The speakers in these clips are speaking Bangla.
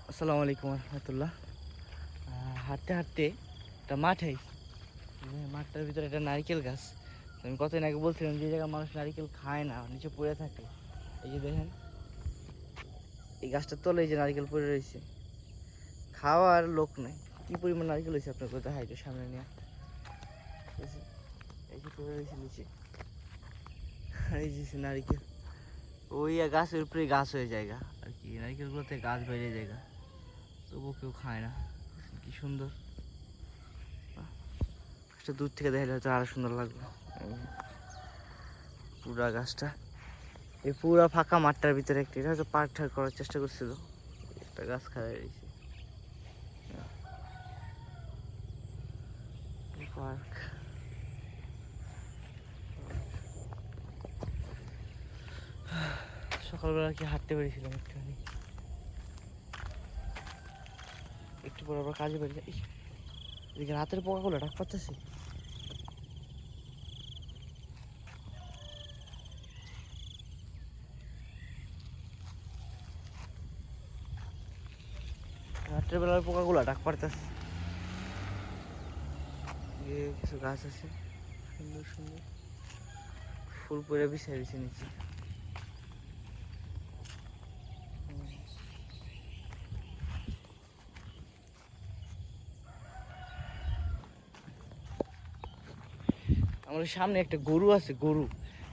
আসসালামু আলাইকুম রহমতুল্লাহ। হাঁটতে হাঁটতে একটা মাঠে মাঠটার ভিতরে একটা নারকেল গাছ। আমি কতদিন আগে বলছিলাম যে জায়গায় মানুষ নারকেল খায় না, নিচে পড়ে থাকে। এই যে দেখেন, এই গাছটার তলে এই যে নারকেল পড়ে রয়েছে, খাওয়ার লোক নেই। কি পরিমাণ নারকেল হয়েছে আপনার কোথায় হাইটে সামনে নিয়ে এই যে পড়ে রয়েছে নিচে। এই যে নারিকেল, ওই গাছের উপরে গাছ হয়ে জায়গা আর কি, নারিকেলগুলোতে গাছ বাইরে জায়গা, তবুও কেউ খায় না। কি সুন্দর, দূর থেকে দেখলে হয়তো আরো সুন্দর লাগবে। পুরা গাছটা এই পুরা ফাঁকা মাঠটার ভিতরে একটা, এটা হয়তো পার্ক ঠাক করার চেষ্টা করছিল, একটা গাছ খাওয়া রয়েছে। পার্ক, সকালবেলা কি হাঁটতে পেরেছিলাম একটুখানি, একটু পর আবার কাজে বেরিয়ে যাই। এদিকে রাতের পোকাগুলো ডাক পাচ্ছি। রাত্রের বেলার পোকাগুলো ডাক পারতেছে। কিছু গাছ আছে সুন্দর সুন্দর, ফুল পরে বিছাই বিছে নিচে। আমাদের সামনে একটা গরু আছে, গরু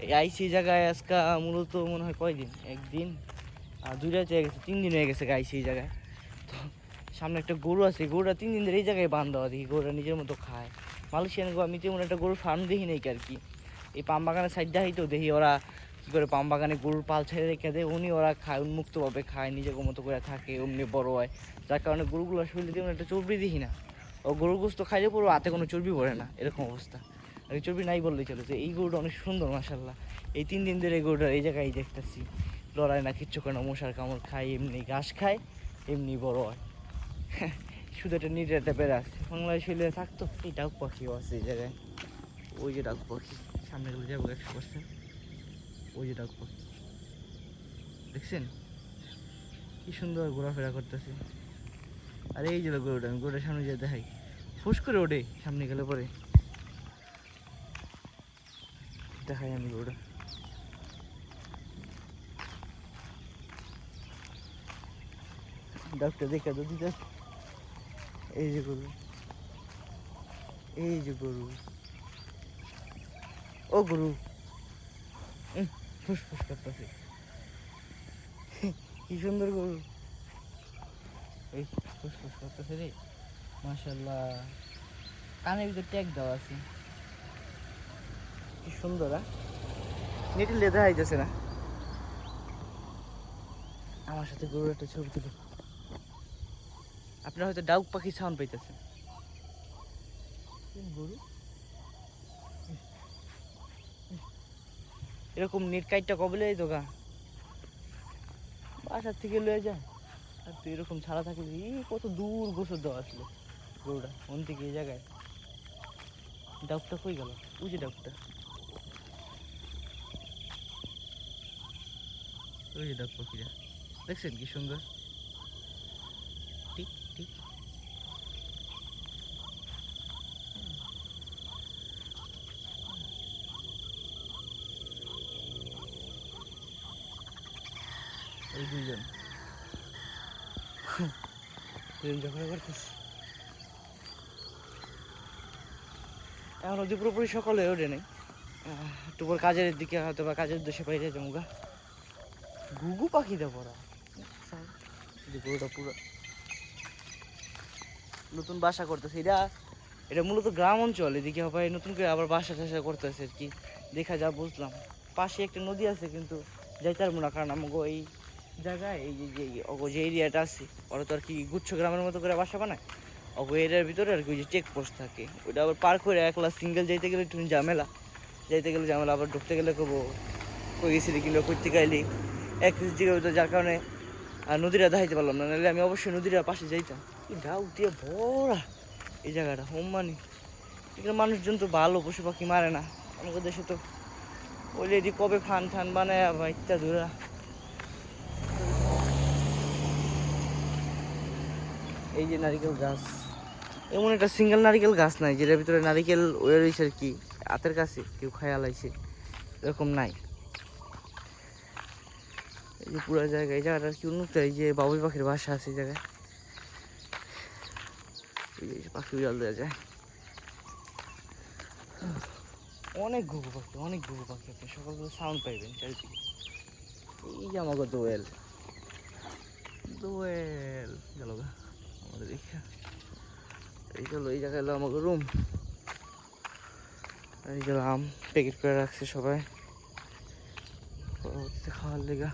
এই আইসি জায়গায় আজকা মূলত মনে হয় কয়দিন, একদিন আর 2 রাত হয়ে গেছে, 3 দিন হয়ে গেছে আইসি এই জায়গায়। তো সামনে একটা গরু আছে, গরুটা 3 দিন ধরে এই জায়গায় বান্ধ দেওয়া, দেখি গরুটা নিজের মতো খায়। মালয়েশিয়ান গো, আমি তেমন একটা গরুর ফার্ম দেখি নাই আর কি। এই পাম বাগানের সাইডটা হয়তো দেখি ওরা কী করে পাম বাগানে গরুর পাল ছেড়ে রেখে দেয়, উনি ওরা খায়, উন্মুক্তভাবে খায়, নিজের মতো করে থাকে, অমনি বড় হয়। যার কারণে গরুগুলোর শরীরে তেমন একটা চর্বি দেখি না। ও গরুর গোস্ত খাইলে পড়ো হাতে কোনো চর্বি পড়ে না, এরকম অবস্থা। আর এই চর্বি নাই বললেই চলে। যে এই গরুটা অনেক সুন্দর মাশাল্লাহ। এই 3 দিন ধরে এই গরুটা এই জায়গায় দেখতেছি, লড়াই না, কিচ্ছু করে না, মশার কামড় খায়, এমনি ঘাস খায়, এমনি বড় হয়। শুধু একটা নিট একটা পেরে আসছে, বাংলাদেশ হইলে থাকতো। এই ডাক পাখিও আছে এই জায়গায়, ওই যে ডাক পাখি, সামনে গেলে যাবো 100%। ওই যে ডাক পাখি দেখছেন কি সুন্দর ঘোরাফেরা করতেছে। আর এই যে গরুটা, আমি গরুটার সামনে যেতে দেখাই, ফুস করে ওঠে সামনে গেলে পরে, দেখাই আমি গরুটা। ডাকটা দেখে তো দিতে, এই যে গরু, এই যে গরু, ও গরু ফুস ফুস করতেছে। কি সুন্দর গরু, এই ফুস ফুস করতেছে রে, মাশাল্লাহ। কানের ভিতর ট্যাগ দেওয়া আছে, কি সুন্দর। নেটে লেদা হইতেছে না। আমার সাথে গরুর একটা ছবি তুলো। আপনারা হয়তো ডাউক পাখি সাউন্ড পাইতেছেন। গরু এরকম নেট কাইটটা কবে লই তো গা, বাসার থেকে লয়ে যায়। আর তুই এরকম ছাড়া থাকলে কত দূর গোসর দেওয়া আসলো গরুটা, ওন থেকে এই জায়গায়। ডাউকটা কই গেল, ওই যে ডাউকটা, ওই যে ডাক পাখিটা দেখছেন কি সুন্দর, ঠিক ঠিক। এই দুইজন ঝগড়া করতেছে। এখন যদি পুরোপুরি সকালে ওঠে নেই, একটু পর কাজের দিকে হয়তো বা কাজের উদ্দেশ্যে বাইরে যাবো গা। ঘুঘু পাখি দেবো ওরা, গরুটা পুরো নতুন বাসা করতেছে। এটা এটা মূলত গ্রাম অঞ্চল, এদিকে হবে নতুন করে আবার বাসা টাসা করতেছে আর কি, দেখা যা বুঝলাম। পাশে একটা নদী আছে কিন্তু যাইতে পারবো না, কারণ আমাকে এই জায়গায় এই যে যে এরিয়াটা আছে ওরা তো আর কি গুচ্ছ গ্রামের মতো করে বাসা বানায়। ওই এরিয়ার ভিতরে আর কি ওই যে চেকপোস্ট থাকে, ওইটা আবার পার করে একলা সিঙ্গেল যাইতে গেলে একটু ঝামেলা, আবার ঢুকতে গেলে কবো কই গেছিলি কিংবা করতে গাইলি এক জায়গায় হতো, যার কারণে আর নদীটা দেখাইতে পারলাম না, নাহলে আমি অবশ্যই নদীটা পাশে যাইতাম। ডাউ দিয়ে ভরা এই জায়গাটা, হোম মানে এখানে মানুষজন তো ভালো, পশু পাখি মারে না। আমাদের দেশে তো অলরেডি কবে ফান ঠান বানায় ইত্যা দূরা। এই যে নারিকেল গাছ, এমন একটা সিঙ্গেল নারিকেল গাছ নাই যেটার ভিতরে নারিকেল ওয়ে রয়েছে আর কি হাতের কাছে কেউ খায়াল আইছে, এরকম নাই। এই যে পুরো জায়গা, এই জায়গাটা কি উন্নত, এই যে বাবুই পাখির বাসা আছে এই জায়গায়, এই যে পাখি বিড়াল দেওয়া যায়। অনেক ঘুঘু পাখি, অনেক ঘুঘু পাখি, আপনি সকালবেলা সাউন্ড পাইবেন চারিদিকে। এই যে আমাকে দোয়েল, দোয়েল গেল গা আমাদের দেখা। এই চলো, এই জায়গায় এলো আমাকে রুম। এই গেলাম, প্যাকেট করে রাখছে সবাই পরবর্তীতে খাওয়ার লেগা।